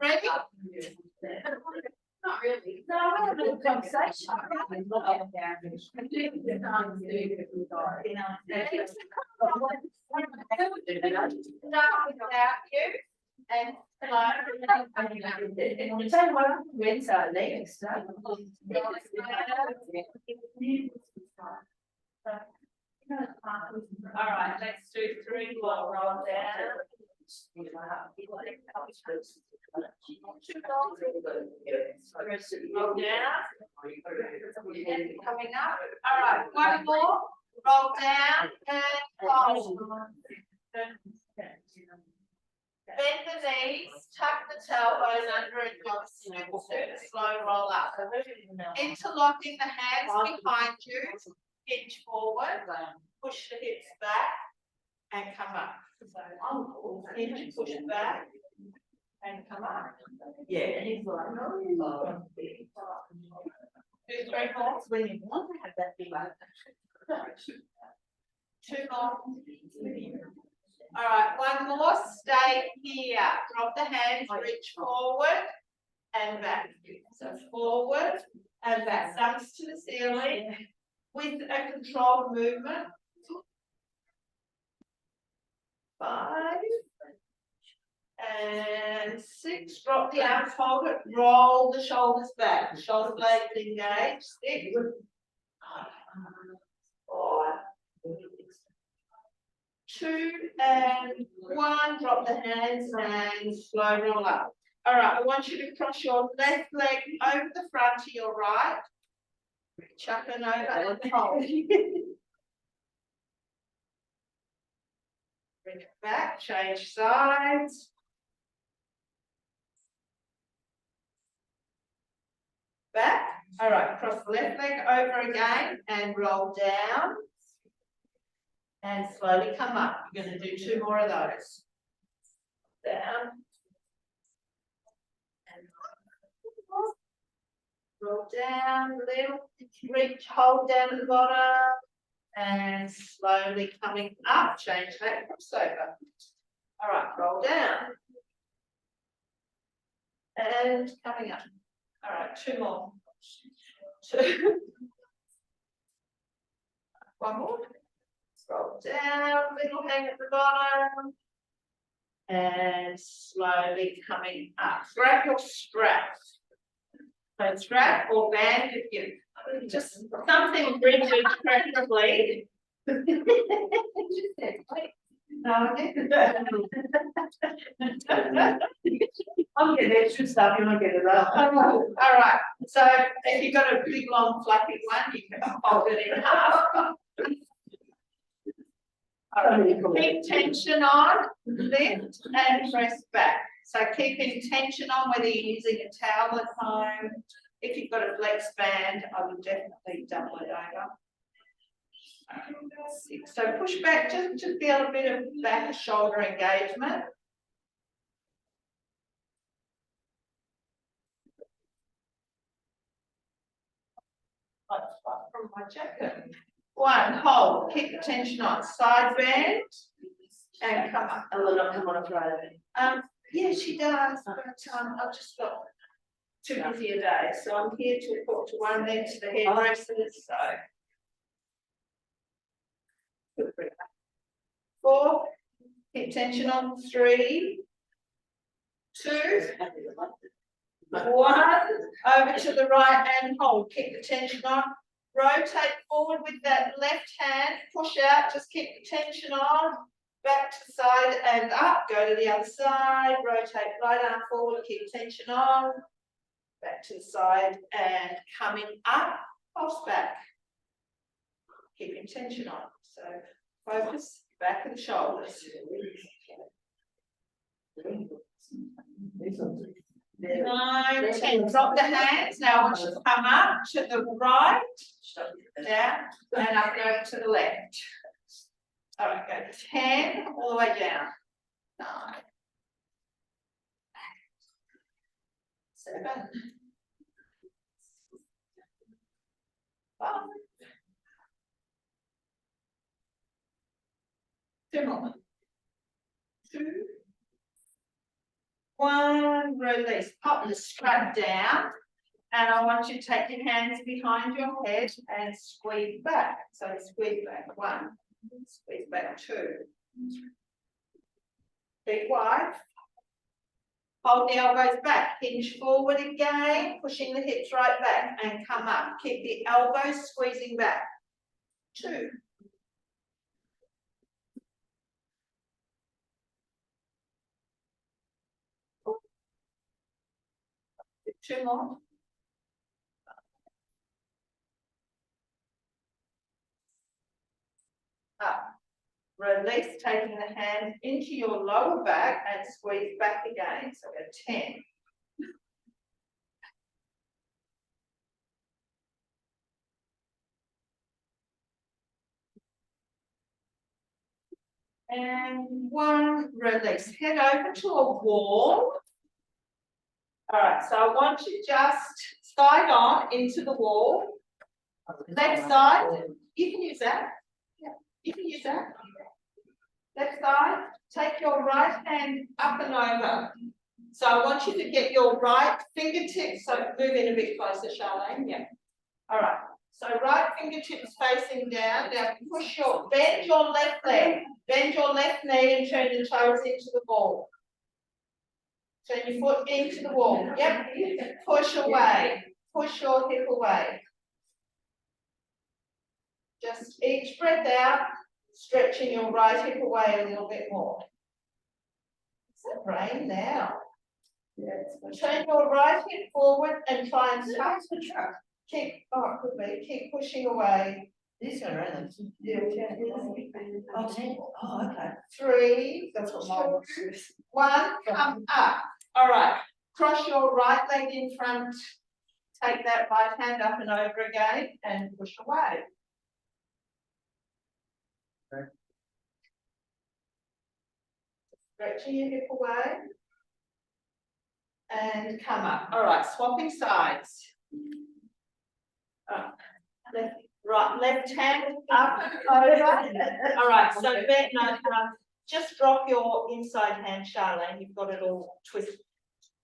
Ready? Not really. No, we're having a little conversation. Start without you and hello. Say what wins our next. All right, let's do 3 more. Roll down. Roll down. Coming up. All right, 1 more. Roll down and hold. Bend the knees, tuck the tailbone under and slow roll up. Interlocking the hands behind you, hinge forward, push the hips back and come up. So hinge, push it back and come up. Yeah, he's like, no, he's like. 2, 3 more. When you want to have that big one. 2 more. All right, 1 more. Stay here. Drop the hands, reach forward and back. So forward and back. Thumbs to the ceiling with a controlled movement. 5 and 6. Drop the arms, hold it, roll the shoulders back. Shoulder blades engaged. 6. 4. 2 and 1. Drop the hands and slow roll up. All right, I want you to cross your left leg over the front of your right. Chuck it over and hold. Bring it back, change sides. Back. All right, cross the left leg over again and roll down. And slowly come up. You're going to do 2 more of those. Down. And roll down a little. Reach, hold down at the bottom. And slowly coming up. Change that crossover. All right, roll down. And coming up. All right, 2 more. 2. 1 more. Roll down, little hang at the bottom. And slowly coming up. Grab your straps. So strap or band if you just something rigid, preferably. I'm getting extra stuff, you might get it up. All right. So if you've got a big long fluffy one, you can fold it in half. All right. Keep tension on, lift and press back. So keeping tension on whether you're using a towel at home. If you've got a flex band, I would definitely double it over. 6. So push back just to feel a bit of back shoulder engagement. From my jacket. 1, hold, keep the tension on, side bend, and come up. I will not come on a Friday. Yeah, she does, but I've just got too busy a day, so I'm here to report to 1 leg to the hairdressers, so. 4, keep tension on, 3, 2, 1, over to the right and hold, keep the tension on. Rotate forward with that left hand, push out, just keep the tension on, back to the side and up, go to the other side, rotate right arm forward, keep tension on, back to the side and coming up, pulse back, keeping tension on. So focus, back of the shoulders. 9, 10, drop the hands. Now I want you to come up to the right, down, and up going to the left. All right, go 10, all the way down. 9, 7, 5, 2 more. 2, 1. one, release, pop the strap down. And I want you to take your hands behind your head and squeeze back. So squeeze back, one, squeeze back, two. Big wide. Hold the elbows back, hinge forward again, pushing the hips right back and come up. Keep the elbows squeezing back. Two. Two more. Up. Release, taking the hand into your lower back and squeeze back again. So we're 10. And one, release. Head over to a wall. All right, so I want you just side on into the wall. Left side, you can use that. Yeah, you can use that. Left side, take your right hand up and over. So I want you to get your right fingertips, so move in a bit closer, Charlene, yeah. All right, so right fingertips facing down, now bend your left leg, bend your left knee and turn your toes into the wall. Turn your foot into the wall, yep, push away, push your hip away. Just each breath out, stretching your right hip away a little bit more. Is that rain now? Yes. Turn your right hip forward and try and touch the truck. Keep, oh, it could be, keep pushing away. These are right. Yeah. Oh, 10. Oh, okay. 3, That's what mom wants to do. 1, come up. All right, cross your right leg in front. Take that right hand up and over again and push away. Okay. Stretching your hip away. And come up. All right, swapping sides. Left hand up and over. All right, so just drop your inside hand, Charlene. You've got it all twisted.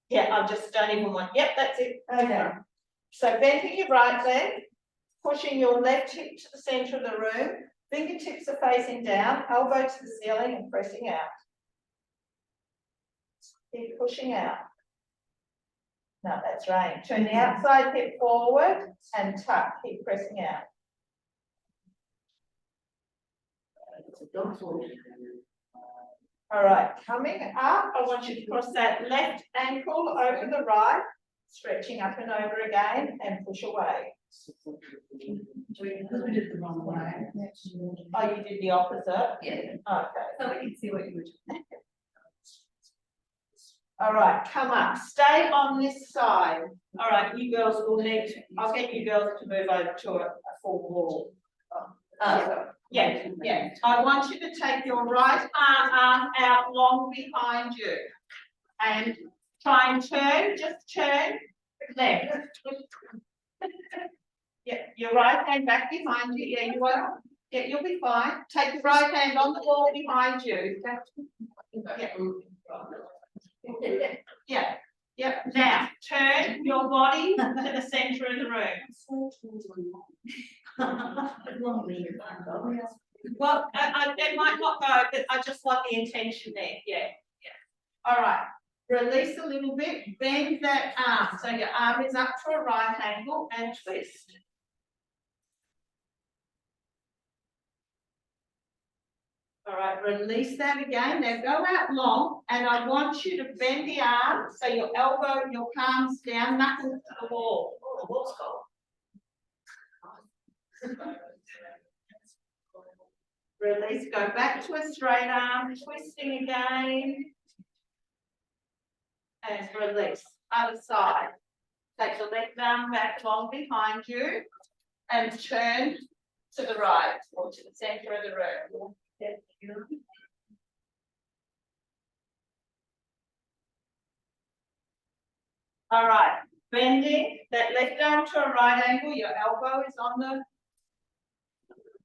Yeah, I just don't even want. Yep, that's it. Okay. So bending your right leg, pushing your left hip to the center of the room. Fingertips are facing down, elbow to the ceiling and pressing out. Keep pushing out. No, that's right. Turn the outside hip forward and tuck. Keep pressing out. All right, coming up, I want you to cross that left ankle over the right, stretching up and over again and push away. Because we did the wrong way. Oh, you did the opposite? Yeah. Okay. So we can see what you were doing. All right, come up. Stay on this side. All right, you girls will need to, I'll get you girls to move over to a full wall. Yeah. I want you to take your right arm out long behind you. And try and turn, just turn left. Yeah, your right hand back behind you. Yeah, you are. Yeah, you'll be fine. Take your right hand on the wall behind you. Yeah. Yep. Now turn your body to the center of the room. Well, it might not go, but I just want the intention there. Yeah. All right. Release a little bit. Bend that arm. So your arm is up to a right angle and twist. All right, release that again. Now go out long, and I want you to bend the arm so your elbow, your palms down, knuckles to the wall. Oh, the wall's cold. Release, go back to a straight arm, twisting again. And release, other side. Take the left arm back long behind you and turn to the right or to the center of the room. All right, bending that left arm to a right angle, your elbow is on the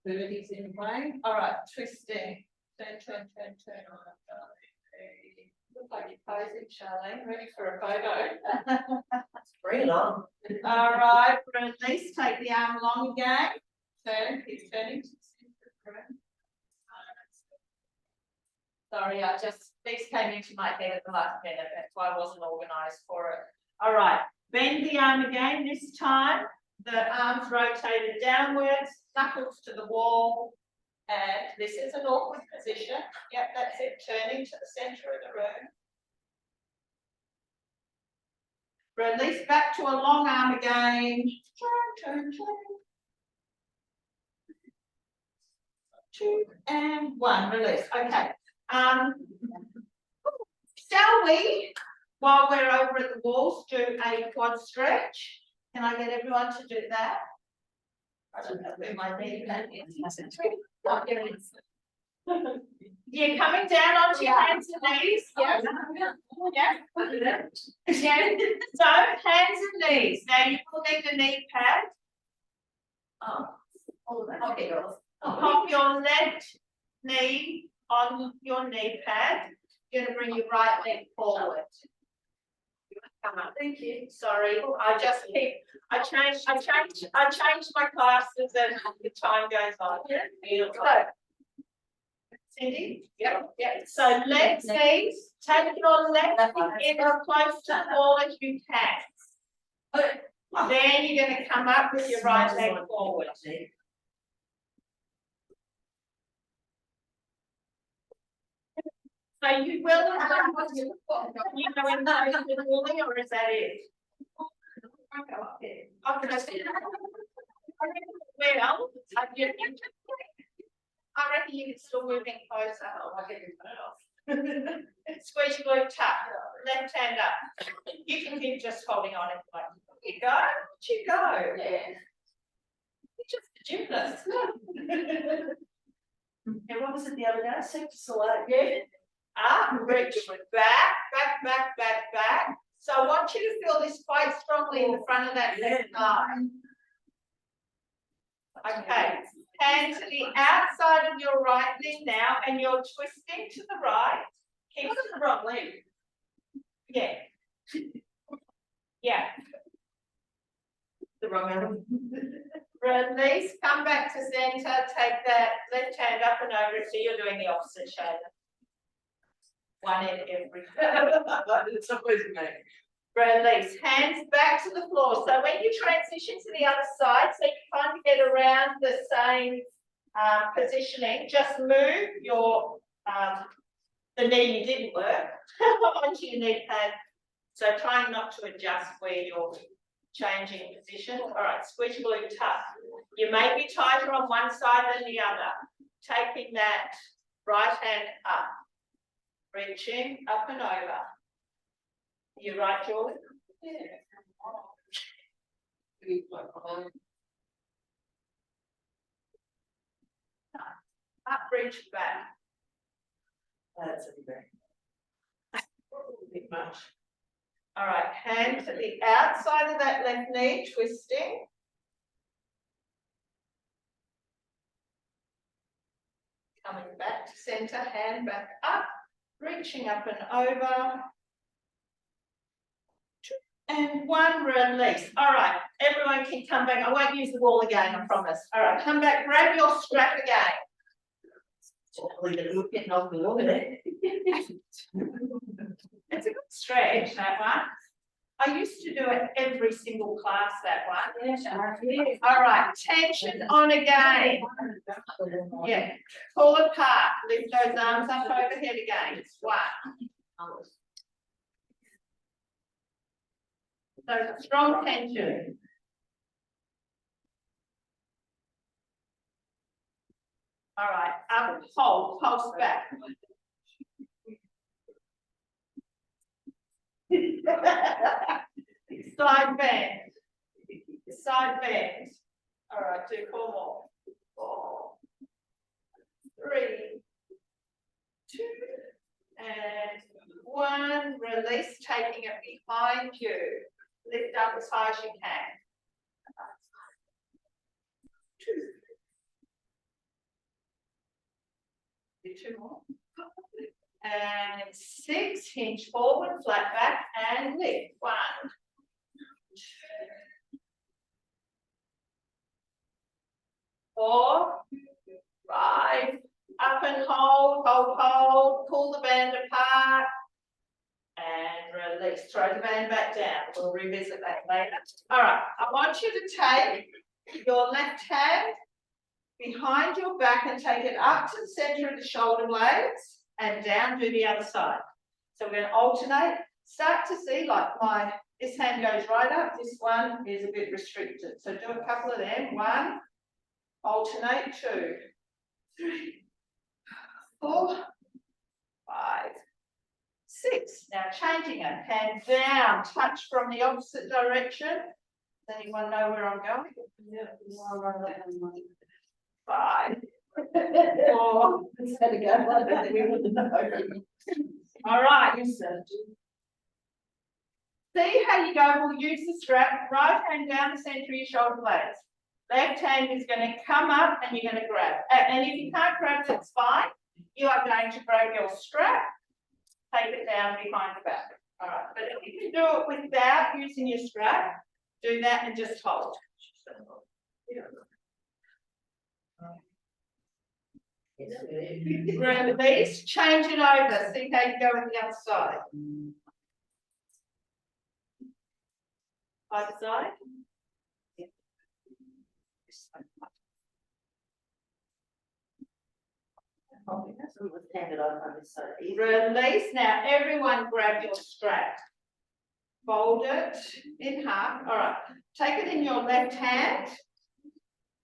vertex in plane. All right, twisting. Turn. Look like you're posing, Charlene, ready for a photo. Bring it on. All right, release, take the arm along again. Turn, keep turning to the centre of the room. Sorry, these came into my head at the last minute, that's why I wasn't organised for it. All right, bend the arm again, this time, the arms rotated downwards, knuckles to the wall, and this is an awkward position. Yep, that's it, turning to the centre of the room. Release back to a long arm again. Turn. 2 and 1, release. Okay. Shall we, while we're over at the walls, do a quad stretch? Can I get everyone to do that? I don't know where my knee pad is. Oh, here it is. You're coming down onto your hands and knees. Yeah. Yeah. So hands and knees. Now you will need a knee pad. Okay, girls. Pop your left knee on your knee pad. You're going to bring your right leg forward. Come up. Thank you. Sorry, I changed my classes as the time goes on. So, Cindy? Yep. So left knees, take your left in as close to the wall as you can. Then you're going to come up with your right leg forward. So you will you go in the building, or is that it? Well, I reckon you can still move in closer. I'll get your phone off. Squeeze your glute tuck, left hand up. You can keep just holding on it like you go. You go. Yeah. You're just a gymnast. And what was it the other day? Cirque du Soleil. Yeah. Up, reach back. So I want you to feel this quite strongly in the front of that left thigh. Okay, hand to the outside of your right leg now, and you're twisting to the right. Keep it the wrong leg. Yeah. Yeah. The wrong arm. Release, come back to center, take that left hand up and over, so you're doing the opposite shoulder. One in every. It's always me. Release, hands back to the floor. So when you transition to the other side, so you kind of get around the same positioning, just move your the knee you didn't work onto your knee pad. So trying not to adjust where you're changing position. All right, squeeze your glute tuck. You may be tighter on one side than the other. Taking that right hand up, reaching up and over. You right, Julie? Yeah. Up, reach back. That's a bit much. All right, hand to the outside of that left knee, twisting. Coming back to center, hand back up, reaching up and over. And one, release. All right, everyone can come back. I won't use the wall again, I promise. All right, come back, grab your strap again. Getting off the wall there. It's a good stretch, that one. I used to do it every single class, that one. All right, tension on again. Yeah, pull apart, lift those arms up overhead again. One. So strong tension. All right, up, hold, pulse back. Side bend. Side bend. All right, do 4 more. 4, 3, 2, and 1. Release, taking it behind you. Lift up as high as you can. 2. Do 2 more. And 6, hinge forward, flat back and lift. 1, 2, 4, 5, up and hold, pull the band apart and release, throw the band back down. We'll revisit that later. All right, I want you to take your left hand behind your back and take it up to the center of the shoulder blades and down to the other side. So we're going to alternate. Start to see like this hand goes right up, this one is a bit restricted. So do a couple of them. 1, alternate, 2, 3, 4, 5, 6. Now changing it, hand down, touch from the opposite direction. Does anyone know where I'm going? Yeah. 5, 4. It's had to go like that, we wouldn't know. All right. You said. See how you go. We'll use the strap. Right hand down the center of your shoulder blades. Left hand is going to come up and you're going to grab. And if you can't grab, that's fine. You are going to grab your strap, take it down behind the back. All right. But if you can do it without using your strap, do that and just hold. Release, change it over. See how you go with the other side. Other side. Handed over on this side. Release. Now everyone grab your strap. Fold it in half. All right. Take it in your left hand.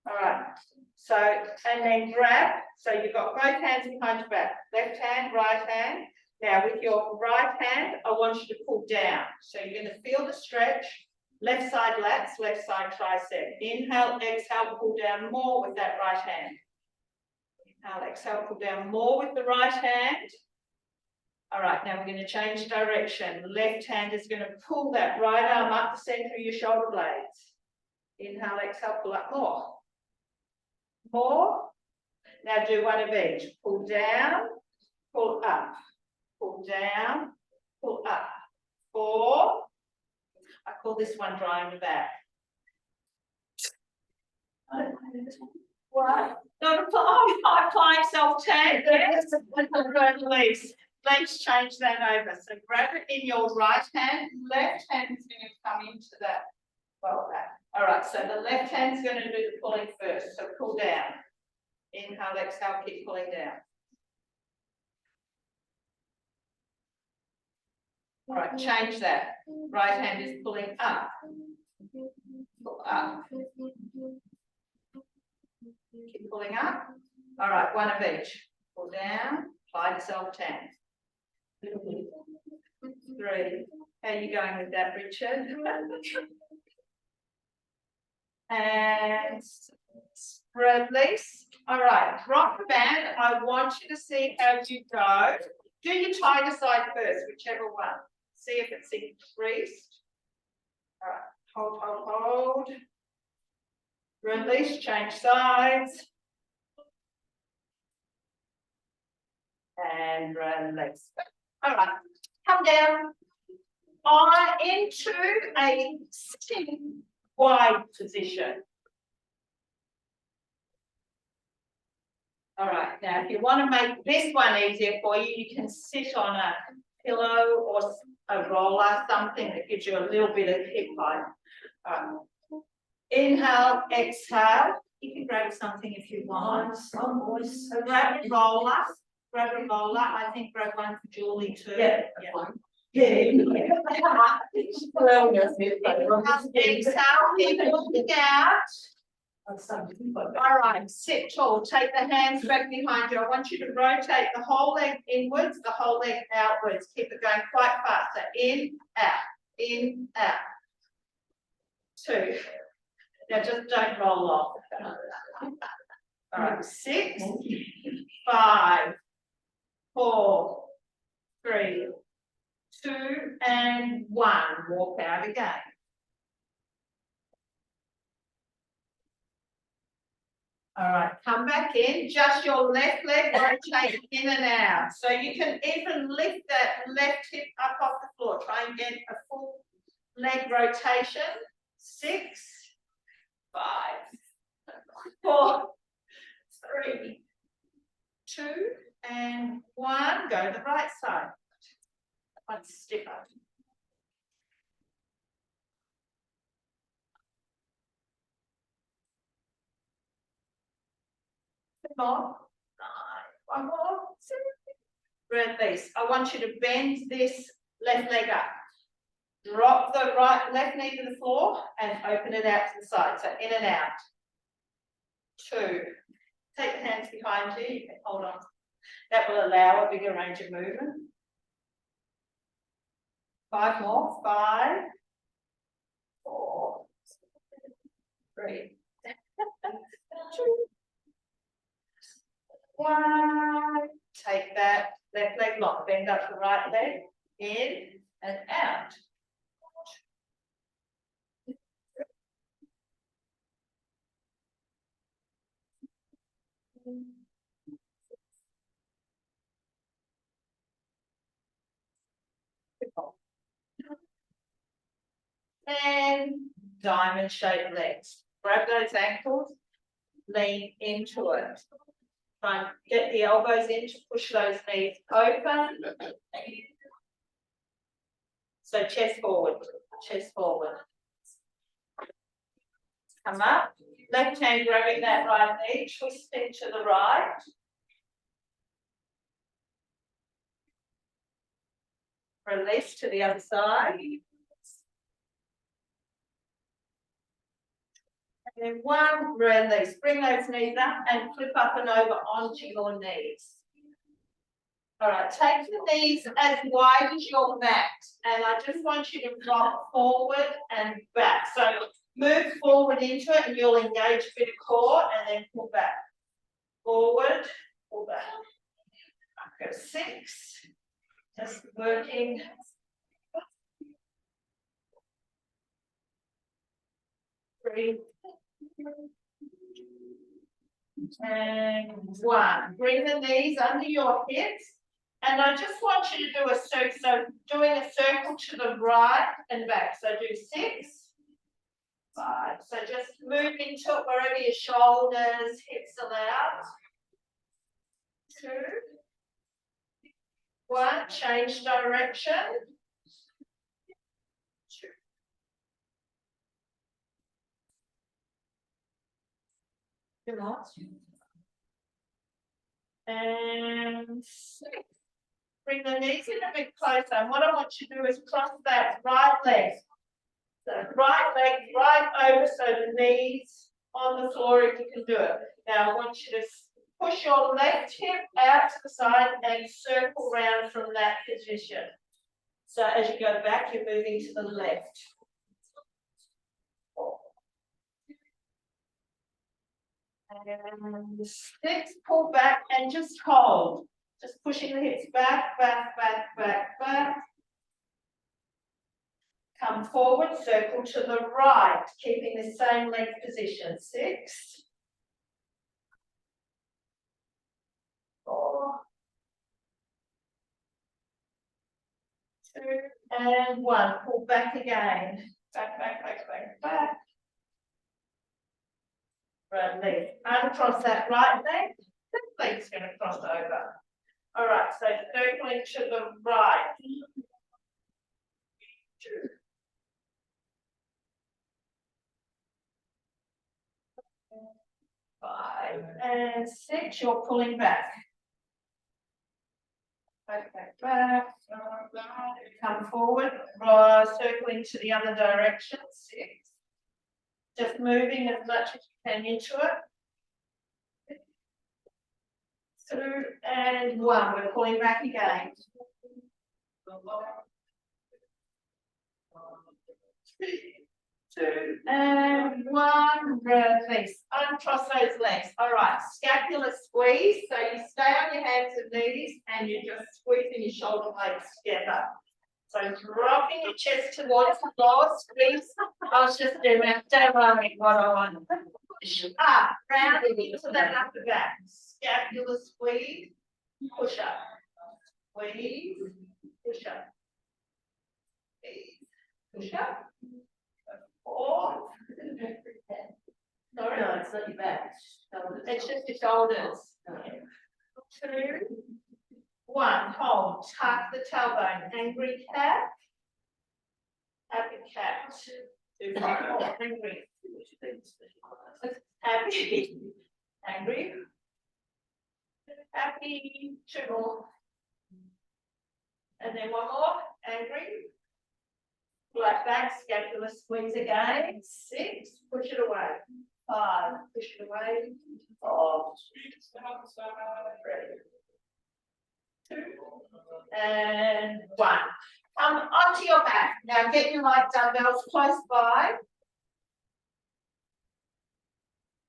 All right. So, and then grab. So you've got both hands behind your back. Left hand, right hand. Now with your right hand, I want you to pull down. So you're going to feel the stretch. Left side lats, left side tricep. Inhale, exhale, pull down more with that right hand. Inhale, exhale, pull down more with the right hand. All right, now we're going to change direction. Left hand is going to pull that right arm up the center of your shoulder blades. Inhale, exhale, pull up more. More. Now do one of each. Pull down, pull up, pull down, pull up. 4. I call this one drying the back. What? Not applying self-tan. Yes. Release. Let's change that over. So grab it in your right hand. Left hand is going to come into that. Well, that. All right. So the left hand is going to do the pulling first. So pull down. Inhale, exhale, keep pulling down. All right, change that. Right hand is pulling up. Pull up. Keep pulling up. All right, one of each. Pull down, apply the self-tan. 3. How are you going with that, Richard? And release. All right, drop the band. I want you to see how you go. Do your tiger side first, whichever one. See if it's increased. All right, hold, hold, hold. Release, change sides. And release. All right, come down. Into a sitting wide position. All right, now if you want to make this one easier for you, you can sit on a pillow or a roller, something that gives you a little bit of hip height. Inhale, exhale. You can grab something if you want. So grab a roller. Grab a roller. I think grab one for Julie too. Yeah. Exhale, keep looking out. All right, sit tall. Take the hands back behind you. I want you to rotate the whole leg inwards, the whole leg outwards. Keep it going quite fast. So in, out. 2. Now just don't roll off. All right, 6, 5, 4, 3, 2, and 1. Walk out again. All right, come back in, just your left leg rotate in and out. So you can even lift that left hip up off the floor. Try and get a full leg rotation. 6, 5, 4, 3, 2, and 1. Go to the right side. One stiffer. More. 9. One more. Release. I want you to bend this left leg up. Drop the left knee to the floor and open it out to the side. So in and out. 2. Take the hands behind you. You can hold on. That will allow a bigger range of movement. 5 more. 5, 4, 3, 2, 1. Take that left leg lock, bend up the right leg, in and out. And diamond shaped legs. Grab those ankles, lean into it. Try and get the elbows in to push those knees open. So chest forward, chest forward. Come up, left hand grabbing that right knee, twisting to the right. Release to the other side. And then 1, release. Bring those knees up and flip up and over onto your knees. All right, take the knees as wide as your mat. And I just want you to rock forward and back. So move forward into it and you'll engage a bit of core and then pull back. Forward, pull back. Okay, 6. Just working. 3. And 1. Bring the knees under your hips. And I just want you to do a circle. So doing a circle to the right and back. So do 6, 5. So just move into it wherever your shoulders, hips allow. 2, 1. Change direction. 2. Two more. And 6. Bring the knees in a bit closer. And what I want you to do is cross that right leg. So right leg right over, so the knees on the floor if you can do it. Now I want you to push your left hip out to the side and circle round from that position. So as you go back, you're moving to the left. And 6, pull back and just hold. Just pushing the hips back, back, back, back, back. Come forward, circle to the right, keeping the same leg position. 6, 4, 2, and 1. Pull back again. Back, back, back, back, back. Right leg. Uncross that right leg. That leg's going to cross over. All right, so circling to the right. 2. 5 and 6, you're pulling back. Back, back, back. Come forward, circling to the other direction. 6. Just moving as much as you can into it. 2 and 1, we're pulling back again. 3, 2 and 1, release. Uncross those legs. All right, scapular squeeze. So you stay on your hands and knees and you're just squeezing your shoulder blades together. So dropping your chest towards the floor, squeeze. I was just doing that. Don't worry what I want. Up, rounding into that upper back, scapular squeeze, push up. Squeeze, push up. Squeeze, push up. 4. Sorry, No, it's not your back. it's just your shoulders. 2, 1, hold, tuck the tailbone, angry cat. Happy cat. 2, 5, 4, angry. Happy, angry. Happy, 2 more. And then 1 more, angry. Flat back, scapular squeeze again. 6, push it away. 5, push it away. 4, 3, 2, and 1. Come onto your back. Now get your light dumbbells close by.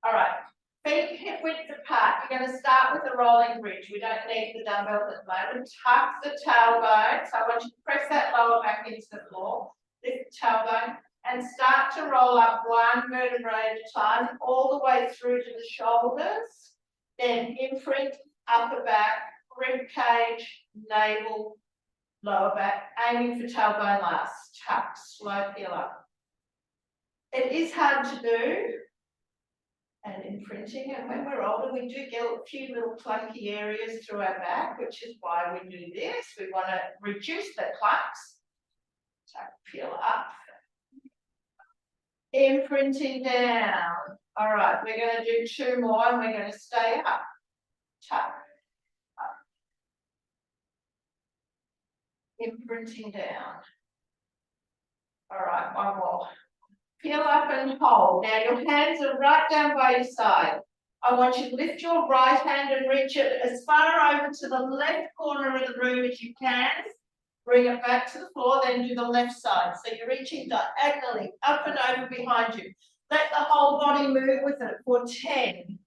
All right, feet hip width apart. You're going to start with a rolling bridge. We don't need the dumbbells at the moment. Tuck the tailbone. So I want you to press that lower back into the floor. Lift the tailbone and start to roll up 1 vertebrae at a time, all the way through to the shoulders. Then imprint, upper back, rib cage, navel, lower back, aiming for tailbone last. Tuck, slow peel up. It is hard to do. And imprinting, and when we're older, we do get a few little clunky areas through our back, which is why we do this. We want to reduce the clunks. Tuck, peel up. Imprinting down. All right, we're going to do 2 more, and we're going to stay up. Tuck, up. Imprinting down. All right, 1 more. Peel up and hold. Now your hands are right down by your side. I want you to lift your right hand and reach it as far over to the left corner of the room as you can. Bring it back to the floor, then do the left side. So you're reaching diagonally up and over behind you. Let the whole body move with it for 10.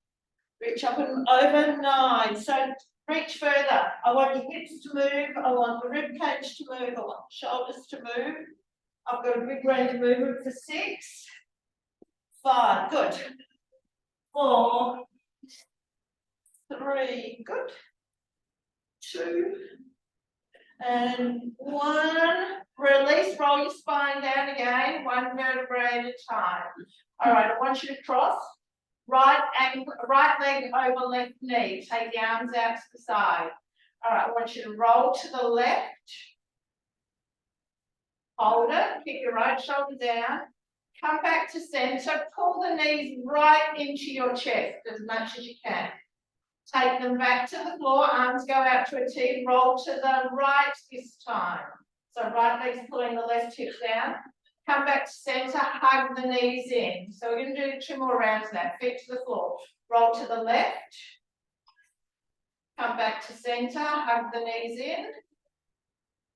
Reach up and over 9. So reach further. I want your hips to move. I want the rib cage to move. I want the shoulders to move. I've got a big range of movement for 6, 5, good. 4, 3, good. 2, and 1. Release, roll your spine down again, 1 vertebrae at a time. All right, I want you to cross. Right leg over left knee. Take the arms out to the side. All right, I want you to roll to the left. Hold it, keep your right shoulder down, come back to center, pull the knees right into your chest as much as you can. Take them back to the floor, arms go out to a T, roll to the right this time. So right leg's pulling the left hip down, come back to center, hug the knees in. So we're going to do 2 more rounds now, feet to the floor. Roll to the left, come back to center, hug the knees in,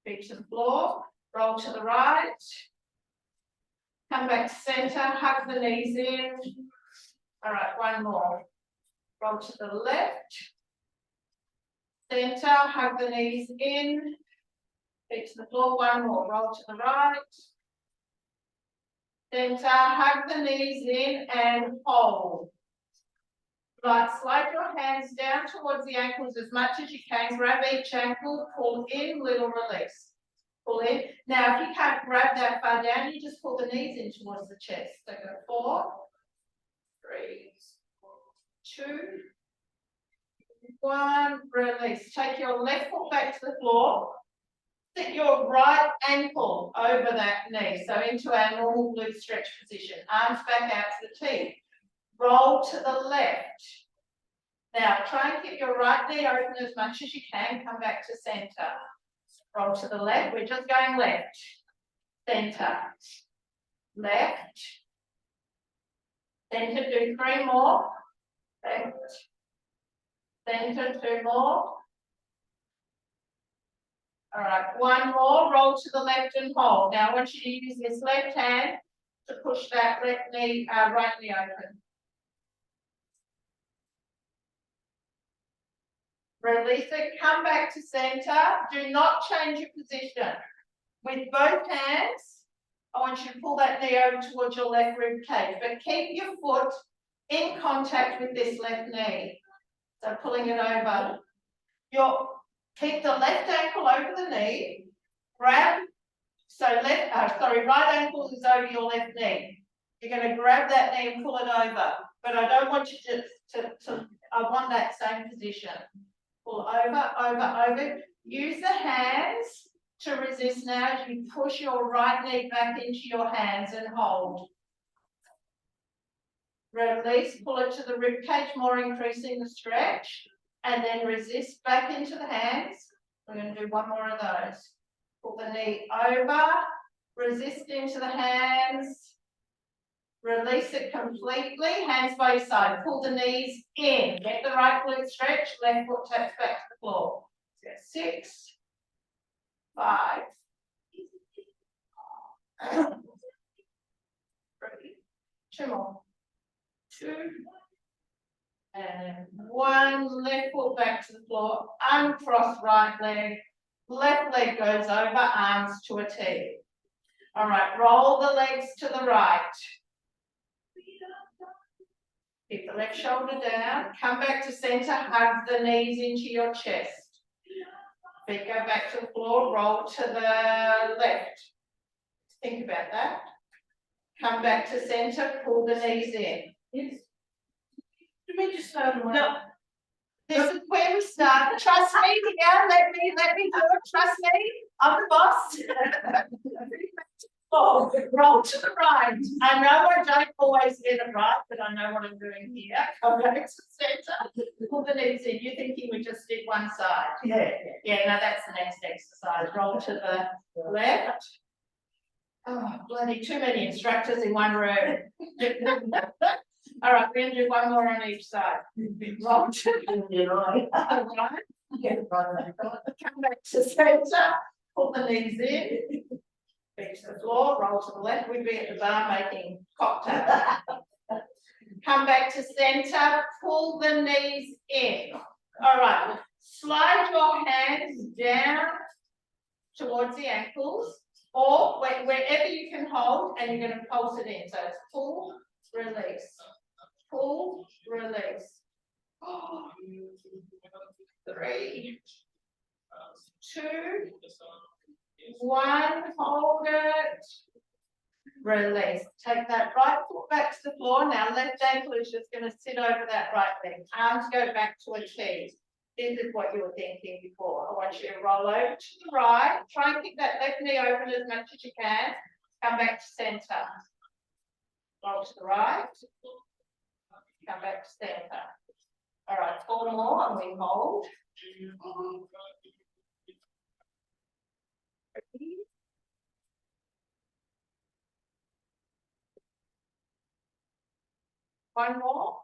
feet to the floor. Roll to the right, come back to center, hug the knees in. All right, 1 more. Roll to the left, center, hug the knees in, feet to the floor. 1 more. Roll to the right, center, hug the knees in and hold. Right, slide your hands down towards the ankles as much as you can. Grab each ankle, pull in, little release. Pull in. Now, if you can't grab that far down, you just pull the knees in towards the chest. So go 4, 3, 2, 1. Release. Take your left foot back to the floor. Sit your right ankle over that knee. So into our normal glute stretch position. Arms back out to the T. Roll to the left. Now, try and keep your right knee open as much as you can. Come back to center. Roll to the left. We're just going left. Center. Left. Center, do 3 more. Left. Center, 2 more. All right, 1 more. Roll to the left and hold. Now I want you to use this left hand to push that left knee, right knee open. Release it, come back to center. Do not change your position. With both hands, I want you to pull that knee over towards your left rib cage, but keep your foot in contact with this left knee. So pulling it over. Keep the left ankle over the knee, grab, right ankle is over your left knee. You're going to grab that knee and pull it over, but I don't want you I want that same position. Pull over. Use the hands to resist now as you push your right knee back into your hands and hold. Release, pull it to the rib cage, more increasing the stretch, and then resist back into the hands. We're going to do one more of those. Pull the knee over, resist into the hands, release it completely, hands by your side, pull the knees in, get the right glute stretch, left foot taps back to the floor. 6, 5, 3, 2 more. 2 and 1, left foot back to the floor, uncross right leg, left leg goes over, arms to a T. All right, roll the legs to the right. Keep the left shoulder down, come back to center, hug the knees into your chest. Feet go back to the floor, roll to the left. Think about that. Come back to center, pull the knees in. Yes. Do we just start? No. This is where we start. Trust me, yeah, let me do it. Trust me, I'm the boss. Oh, roll to the right. I know I don't always get it right, but I know what I'm doing here. Come back to center. Pull the knees in. You're thinking we just did one side. Yeah. Yeah, no, that's the next exercise. Roll to the left. Oh, bloody too many instructors in one room. All right, we're going to do one more on each side. Roll to the right. Come back to centre. Pull the knees in. Feet to the floor. Roll to the left. We'd be at the bar making cocktails. Come back to centre. Pull the knees in. All right. Slide your hands down towards the ankles, or wherever you can hold, and you're going to pulse it in. So it's pull, release, pull, release. 3, 2, 1. Hold it. Release. Take that right foot back to the floor. Now left ankle is just going to sit over that right leg. Arms go back to a T. This is what you were thinking before. I want you to roll over to the right. Try and keep that left knee open as much as you can. Come back to center. Roll to the right. Come back to center. All right, 4 more and we hold. One more.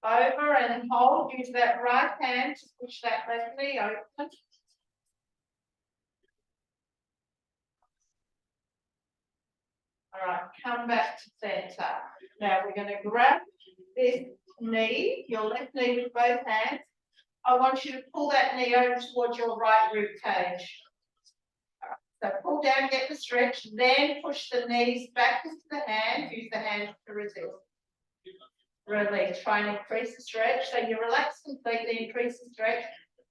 Over and hold. Use that right hand to push that left knee open. All right, come back to center. Now we're going to grab this knee, your left knee with both hands. I want you to pull that knee over towards your right rib cage. So pull down, get the stretch, then push the knees back into the hands. Use the hands to resist. Release. Try and increase the stretch. So you relax completely, increase the stretch.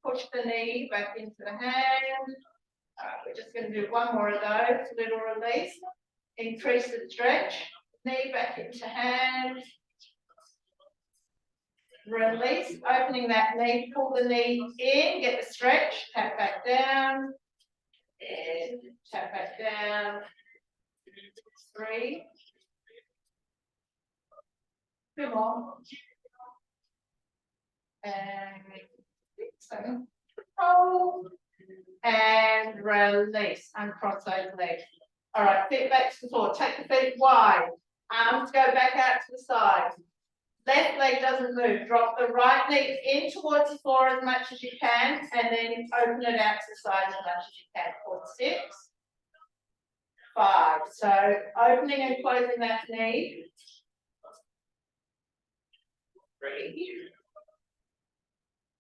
Push the knee back into the hand. We're just going to do one more of those. Little release. Increase the stretch. Knee back into hand. Release. Opening that knee. Pull the knee in. Get the stretch. Tap back down. In. Tap back down. 3. 2 more. And 7. Hold. And release. Uncross those legs. All right, feet back to the floor. Take the feet wide. Arms go back out to the side. Left leg doesn't move. Drop the right knee in towards the floor as much as you can, and then open it out to the side as much as you can. 4, 6, 5. So opening and closing that knee. 3,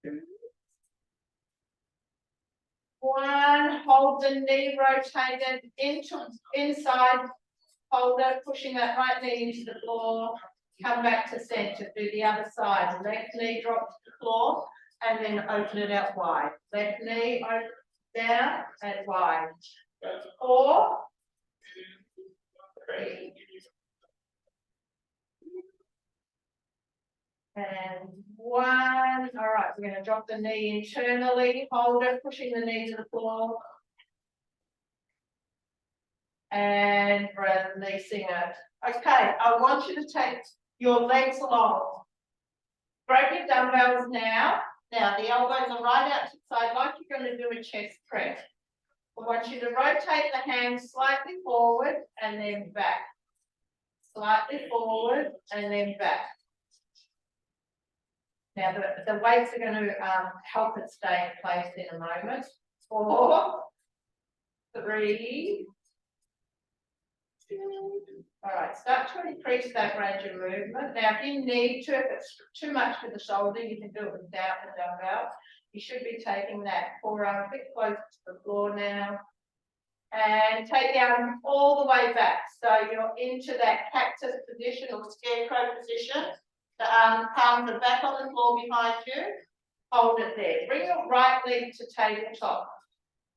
2, 1. Hold the knee rotated into inside. Hold it, pushing that right knee into the floor. come back to centre, do the other side, left knee drop to the floor, and then open it out wide. Left knee open down and wide. 4, 3. And 1, all right, we're going to drop the knee internally, hold it, pushing the knee to the floor. And releasing it. Okay, I want you to take your legs along. Grab your dumbbells now. Now the elbows are right out to the side like you're going to do a chest press. I want you to rotate the hands slightly forward and then back. Slightly forward and then back. Now the weights are going to help it stay in place in a moment. 4, 3, 2. All right, start to increase that range of movement. Now, if you need to, if it's too much for the shoulder, you can do it without the dumbbell. You should be taking that forearm a bit closer to the floor now. And take the arm all the way back. So you're into that cactus position or scarecrow position. The palms are back on the floor behind you. Hold it there. Bring your right leg to tabletop.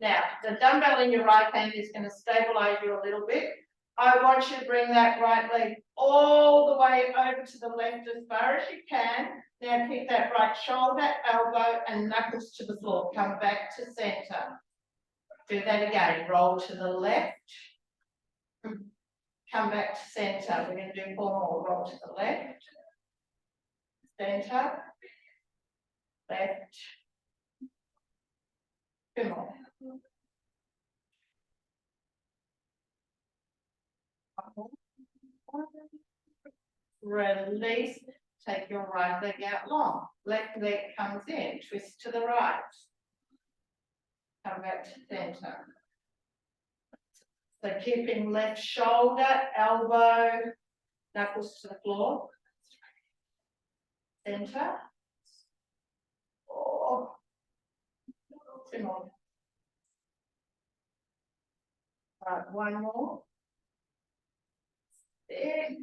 Now, the dumbbell in your right hand is going to stabilize you a little bit. I want you to bring that right leg all the way over to the left as far as you can. Now keep that right shoulder, elbow, and knuckles to the floor. Come back to center. Do that again. Roll to the left. Come back to center. We're going to do 4 more. Roll to the left. Center. Left. 2 more. Release, take your right leg out long. Left leg comes in, twist to the right. Come back to center. So keeping left shoulder, elbow, knuckles to the floor. Center. 4. 2 more. All right, 1 more. 6.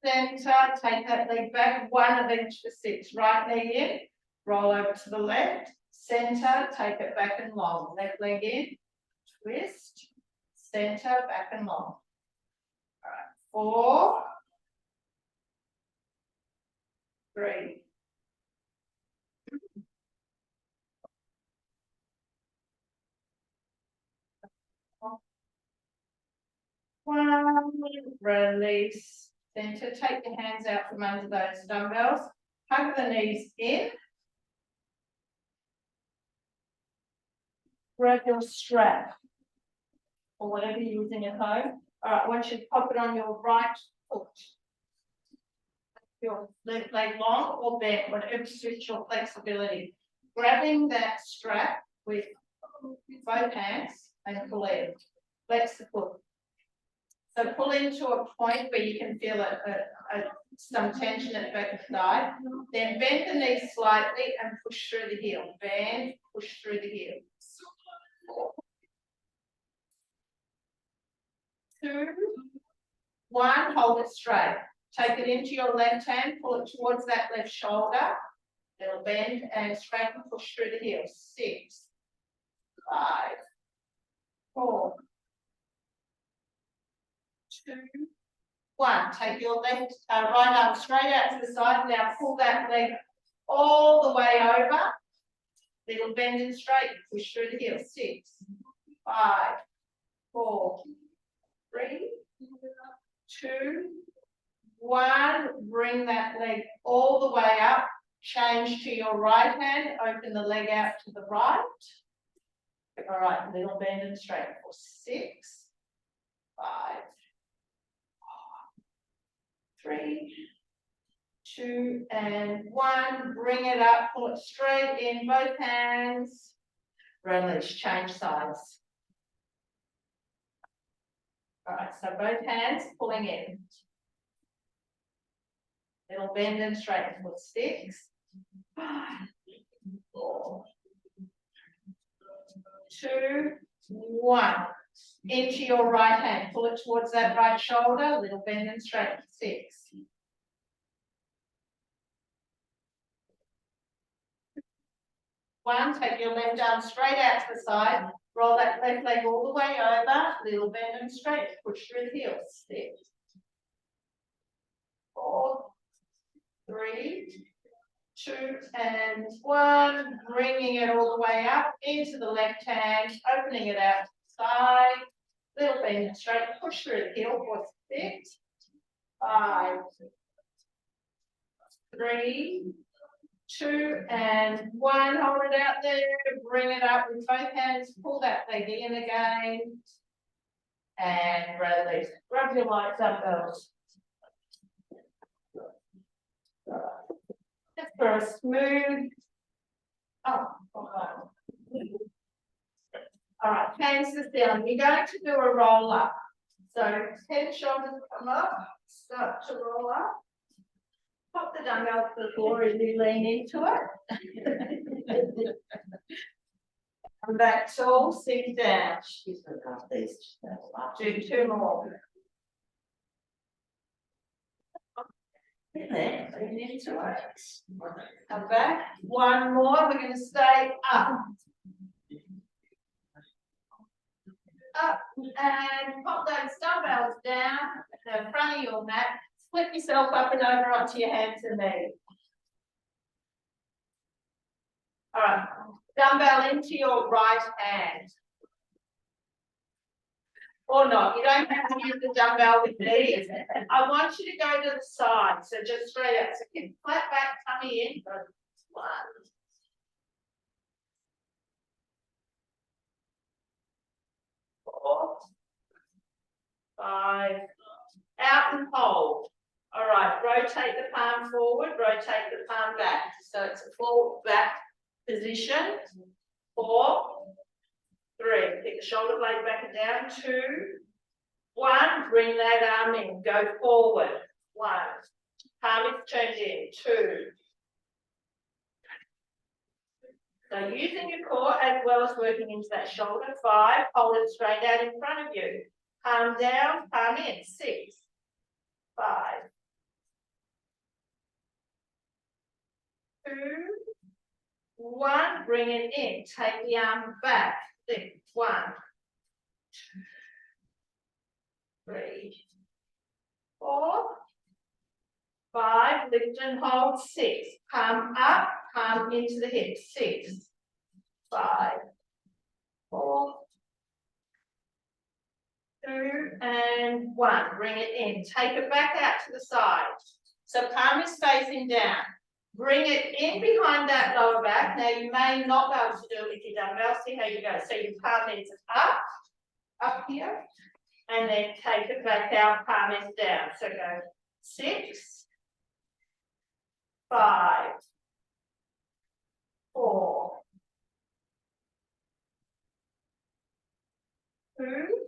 Center, take that leg back, 1 of each for 6. Right knee in, roll over to the left. Center, take it back and long. Left leg in, twist, center, back and long. All right, 4, 3. 1, release. Center, take your hands out from under those dumbbells. Hug the knees in. Grab your strap or whatever you're using at home. All right, I want you to pop it on your right foot. Your left leg long or bent, whatever suits your flexibility. Grabbing that strap with both hands and pull in. Flex the foot. So pull into a point where you can feel some tension at the back of the thigh. Then bend the knee slightly and push through the heel. Bend, push through the heel. 4, 2, 1, hold it straight. Take it into your left hand, pull it towards that left shoulder. It'll bend and straighten, push through the heel. 6, 5, 4, 2, 1. Take your left, right arm straight out to the side. Now pull that leg all the way over. Little bend and straighten, push through the heel. 6, 5, 4, 3, 2, 1. Bring that leg all the way up. Change to your right hand. Open the leg out to the right. All right, little bend and straighten for 6, 5, 3, 2, and 1. Bring it up, pull it straight in, both hands. Release, change sides. All right, so both hands pulling in. It'll bend and straighten for 6, 5, 4, 2, 1. Into your right hand, pull it towards that right shoulder, little bend and straighten. 6, 1, take your left arm straight out to the side, roll that left leg all the way over, little bend and straight, push through the heels, 6, 4, 3, 2 and 1, bringing it all the way up into the left hand, opening it out to the side, little bend and straight, push through the heel for 6, 5, 3, 2 and 1, hold it out there, bring it up with both hands, pull that leg in again, and release. Rub your light dumbbells. Just for a smooth. Oh, okay. All right, hands to the ceiling. You're going to do a roll up. So head and shoulders come up, start to roll up. Pop the dumbbell to the floor as you lean into it. Come back tall, sit down. Do 2 more. In there, lean into it. Come back. 1 more. We're going to stay up. Up and pop those dumbbells down at the front of your mat. Flip yourself up and over onto your hands and knees. All right, dumbbell into your right hand. Or not, you don't have to use the dumbbell with these. I want you to go to the side, so just straight out. So keep flat back, tummy in. 1, 4, 5, out and hold. All right, rotate the palm forward, rotate the palm back. So it's a forward back position. 4, 3. Pick the shoulder blade back and down. 2, 1. Bring that arm in. Go forward. 1. Palm is turned in. 2. So using your core as well as working into that shoulder. 5. Hold it straight out in front of you. Palm down, palm in. 6, 5, 2, 1. Bring it in. Take the arm back. 6, 1, 2, 3, 4, 5. Lift and hold. 6. Palm up, palm into the hips. 6, 5, 4, 2 and 1. Bring it in. Take it back out to the side. So palm is facing down. Bring it in behind that lower back. Now you may not be able to do it with your dumbbell. See how you go. So your palm is up here, and then take it back out. Palm is down. So go 6, 5, 4, 2,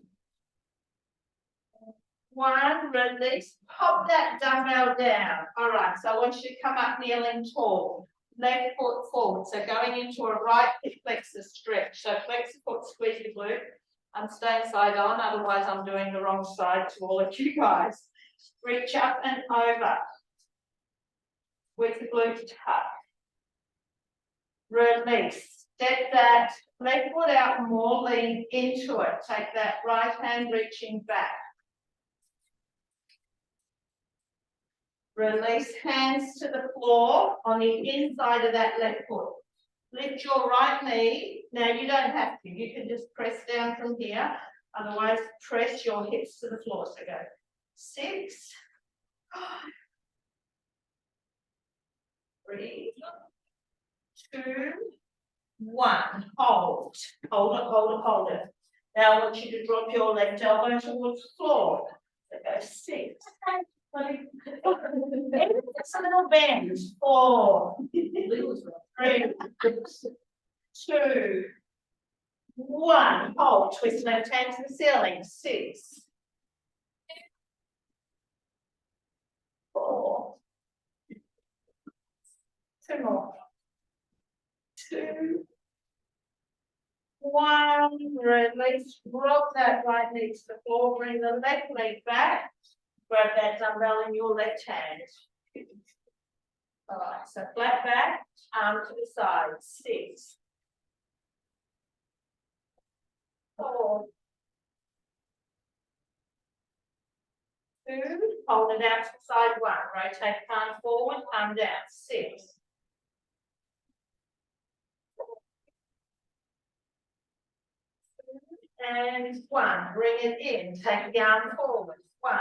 1, release, pop that dumbbell down. All right, so I want you to come up kneeling tall. Left foot forward, so going into a right hip flexor stretch. So flex the foot, squeeze the glute. I'm staying side on, otherwise I'm doing the wrong side to all of you guys. Reach up and over. Squeeze the glute tuck. Release. Step that left foot out more, lean into it. Take that right hand reaching back. Release, hands to the floor on the inside of that left foot. Lift your right knee. Now you don't have to, you can just press down from here. Otherwise, press your hips to the floor. So go 6, 5, 3, 2, 1. Hold. Hold it, hold it, hold it. Now I want you to drop your left elbow towards the floor. So go 6. It's a little bend. 4, 3, 2, 1. Hold. Twist left hand to the ceiling. 6, 4. 2 more. 2, 1. Release. Drop that right knee to the floor. Bring the left leg back. Grab that dumbbell in your left hand. All right, so flat back, arm to the side. 6, 4, 2, hold it out to side 1, rotate palm forward, palm down, 6. And 1, bring it in, take the arm forward, 1.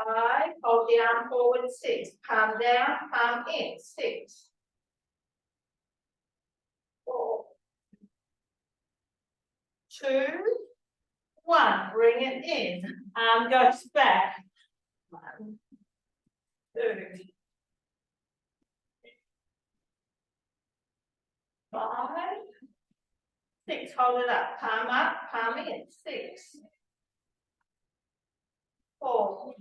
5, hold the arm forward, 6, palm down, palm in, 6. 4, 2, 1, bring it in, arm goes back. 1, 2, 5, 6, hold it up, palm in, 6. 4,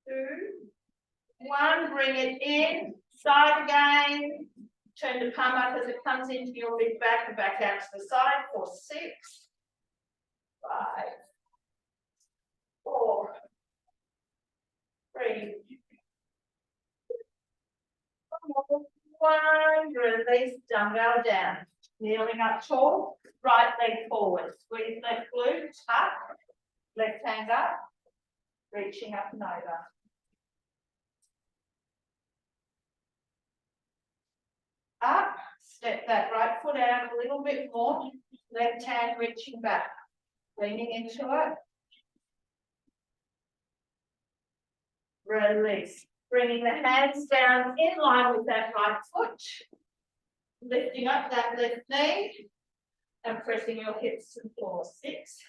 2, 1, bring it in, side again, turn the palm up as it comes into your mid back and back out to the side for 6, 5, 4, 3, 1, release, dumbbell down, kneeling up tall, right leg forward, squeeze left glute, tuck, left hand up, reaching up and over. Up, step that right foot out a little bit more, left hand reaching back, leaning into it. Release, bringing the hands down in line with that right foot, lifting up that left knee and pressing your hips to the floor. 6,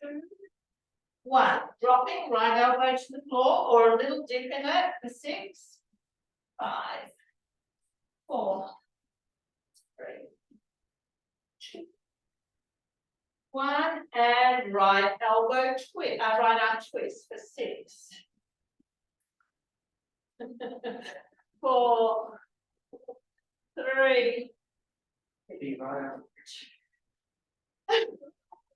2, 1, dropping right elbow to the floor or a little dip in it for 6, 5, 4, 3, 2, 1, and right elbow twist, right arm twist for 6, 4, 3,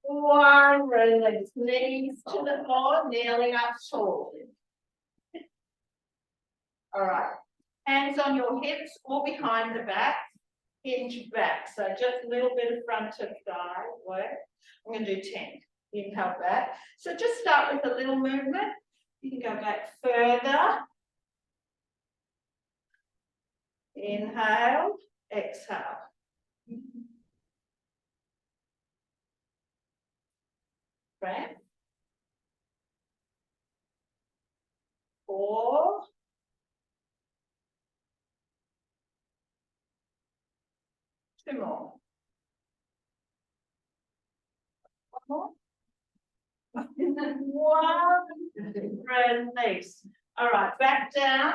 1, release, knees to the floor, kneeling up tall. All right, hands on your hips or behind the back, hinge back. So just a little bit of front of thigh work. I'm going to do 10. Inhale back. So just start with a little movement. You can go back further. Inhale, exhale. Breath. 4, 2 more. 1 more. 1, release. All right, back down.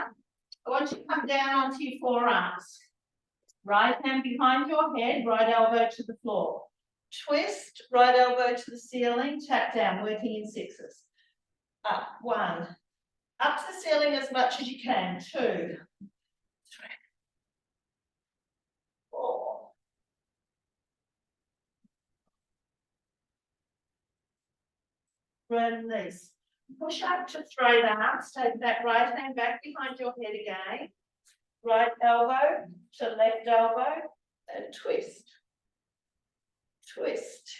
I want you to come down onto your forearms. Right hand behind your head, right elbow to the floor. Twist, right elbow to the ceiling, tap down, working in 6s. Up, 1. Up to the ceiling as much as you can. 2, 3, 4. Release. Push up to straight arms. Take that right hand back behind your head again. Right elbow to left elbow and twist. Twist.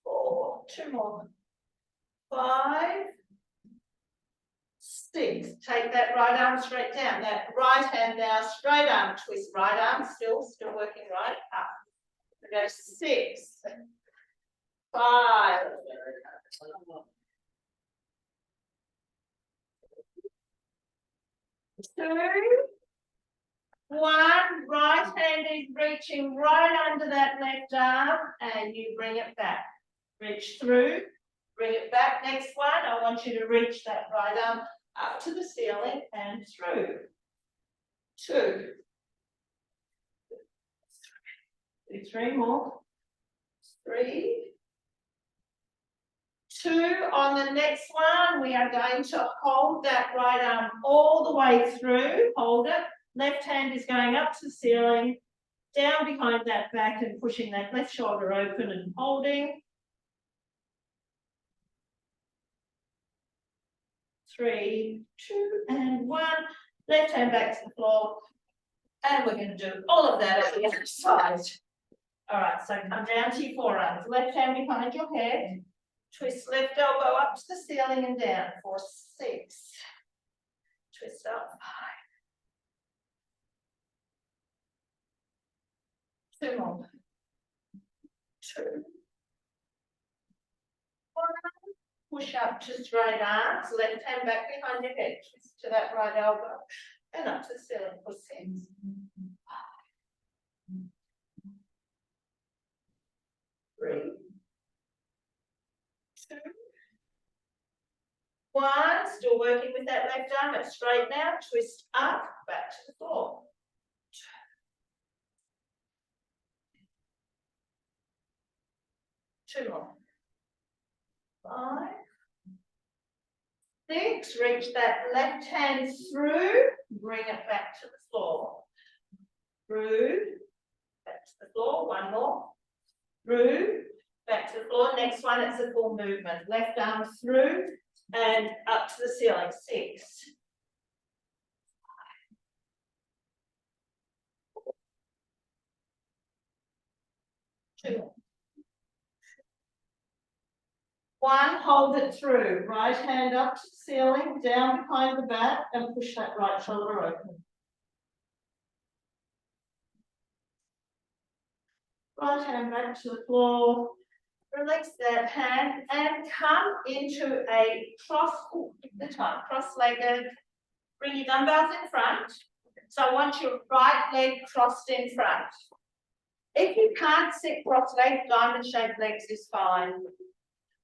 4, 2 more. 5, 6. Take that right arm straight down. That right hand now, straight arm twist. Right arm still working right up. We go 6, 5, 2, 1. Right hand is reaching right under that left arm and you bring it back. Reach through, bring it back. Next one, I want you to reach that right arm up to the ceiling and through. 2, 3 more. 3, 2. On the next one, we are going to hold that right arm all the way through. Hold it. Left hand is going up to the ceiling. down behind that back and pushing that left shoulder open and holding. 3, 2, and 1. Left hand back to the floor. And we're going to do all of that at the other side. All right, so come down to your forearms. Left hand behind your head. Twist left elbow up to the ceiling and down for 6. Twist up 5. 2 more. 2. 1. Push up to straight arms. Left hand back behind your head. Twist to that right elbow. And up to the ceiling for 6. 3. 2. 1. Still working with that left arm. It's straight now. Twist up, back to the floor. 2 more. 5. 6. Reach that left hand through. Bring it back to the floor. Through. Back to the floor. 1 more. Through. Back to the floor. Next one, it's a full movement. Left arm through and up to the ceiling. 6. 2 more. 1, hold it through. Right hand up to the ceiling, down behind the back, and push that right shoulder open. Right hand back to the floor. Release that hand and come into a cross-legged. Bring your dumbbells in front. So I want your right leg crossed in front. If you can't sit cross-legged, diamond-shaped legs is fine.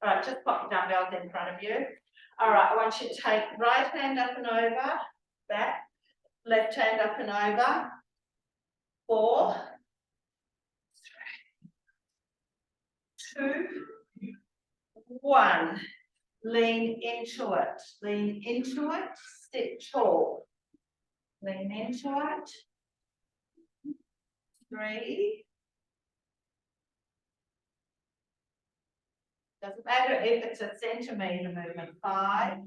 All right, just pop your dumbbells in front of you. All right, I want you to take right hand up and over, back, left hand up and over. 4, 3, 2, 1. Lean into it. Lean into it. Sit tall. Lean into it. 3. Doesn't matter if it's a centimetre movement. 5,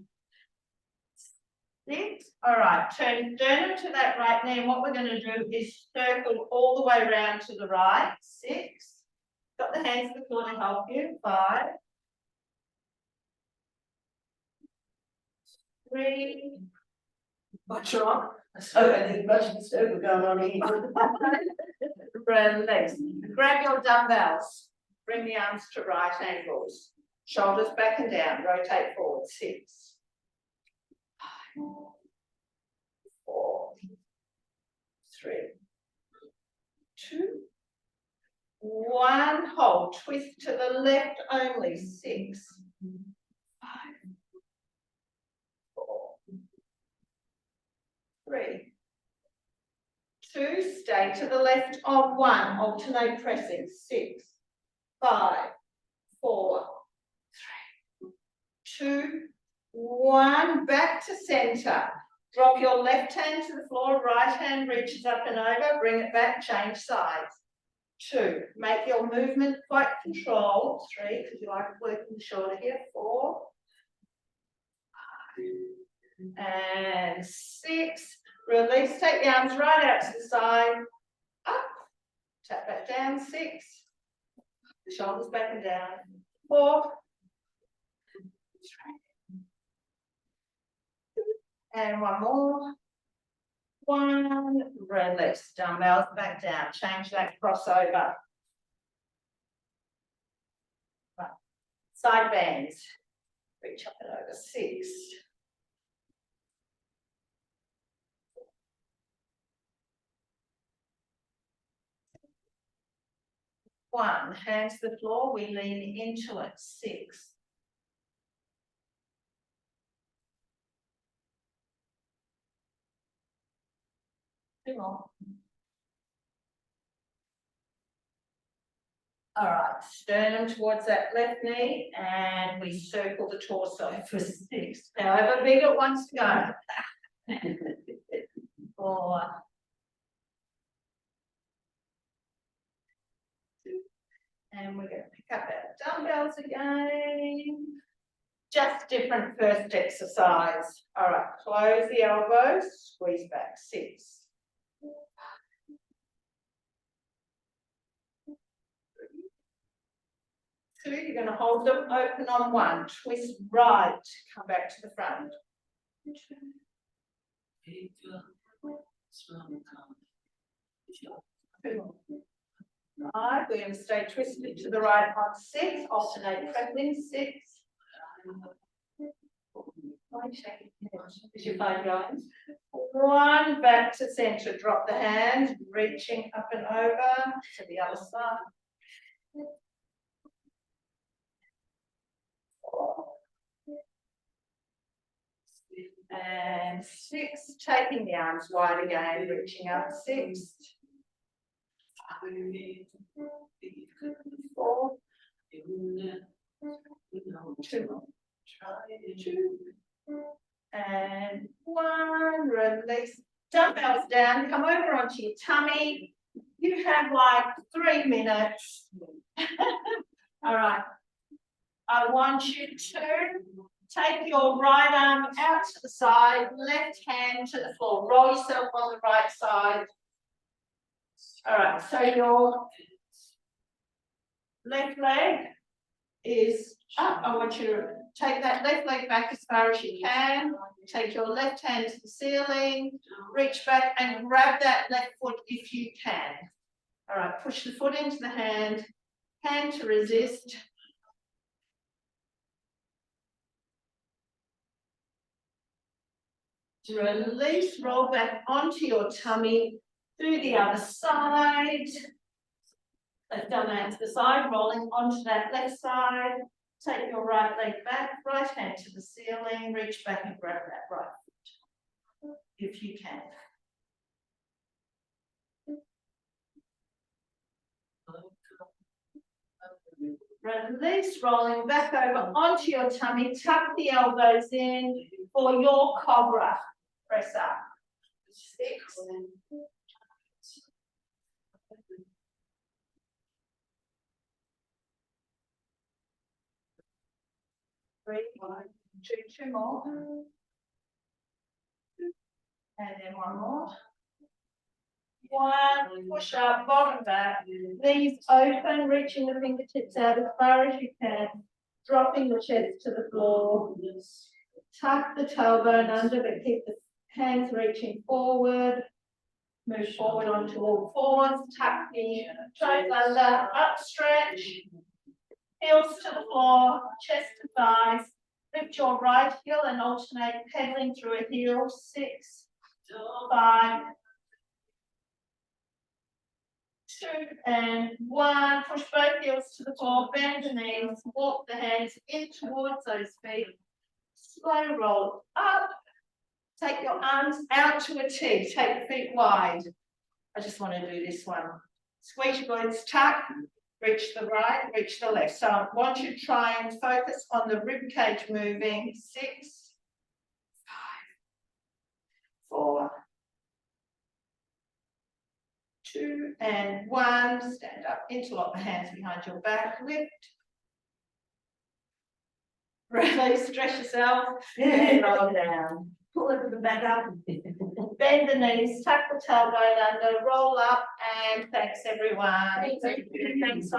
6. All right, turn sternum to that right knee. And what we're going to do is circle all the way around to the right. 6. Got the hands to the floor to help you. 5, 3. What's wrong? So there's much of the circle going on here. Release. Grab your dumbbells. Bring the arms to right angles. Shoulders back and down. Rotate forward. 6, 5, 4, 3, 2, 1. Hold. Twist to the left only. 6, 5, 4, 3, 2. Stay to the left of 1. Alternate pressing. 6, 5, 4, 3, 2, 1. Back to center. Drop your left hand to the floor. Right hand reaches up and over. Bring it back. Change sides. 2. Make your movement quite controlled. 3, because you like working the shoulder here. 4, 5, and 6. Release. Take the arms right out to the side. Up. Tap back down. 6. The shoulders back and down. 4, 3, and 1 more. 1. Release. Dumbbells back down. Change that crossover. Right. Side bends. Reach up and over. 6. 1. Hands to the floor. We lean into it. 6. 2 more. All right, sternum towards that left knee, and we circle the torso for 6. However big it wants to go. 4, And we're going to pick up our dumbbells again. Just different first exercise. All right, close the elbows, squeeze back, 6. 2, you're going to hold them open on 1, twist right, come back to the front. 2. Right, we're going to stay twisted to the right on 6, alternate pressing 6. Is your phone going? 1, back to centre, drop the hand, reaching up and over to the other side. 4. And 6, taking the arms wide again, reaching up, 6. 4. 2 more. 2. And 1, release, dumbbells down, come over onto your tummy. You have like 3 minutes. All right. I want you to take your right arm out to the side, left hand to the floor. Roll yourself on the right side. All right, so your left leg is up. I want you to take that left leg back as far as you can. Take your left hand to the ceiling, reach back and grab that left foot if you can. All right, push the foot into the hand to resist. Release, roll back onto your tummy, through the other side. Left arm out to the side, rolling onto that left side. Take your right leg back, right hand to the ceiling, reach back and grab that right foot, if you can. Release, rolling back over onto your tummy, tuck the elbows in for your cobra. Press up. 6. 3, 2 more. And then 1 more. 1, push up, bottom back, knees open, reaching the fingertips out as far as you can, dropping the chest to the floor. Tuck the tailbone under, but keep the hands reaching forward. Move forward onto all 4s, tuck the toes under, up stretch, heels to the floor, chest to thighs. Lift your right heel and alternate pedaling through a heel. 6, 5, 2 and 1. Push both heels to the floor, bend the knees, walk the hands in towards those feet. Slow roll up. Take your arms out to a T. Take the feet wide. I just want to do this one. Squeeze your glutes, tuck. Reach the right, reach the left. So I want you to try and focus on the rib cage moving. 6, 5, 4, 2 and 1. Stand up, interlock the hands behind your back, lift. Release, stretch yourself, and roll down. Pull it back up. Bend the knees, tuck the tailbone under, roll up, and thanks everyone. Thanks on.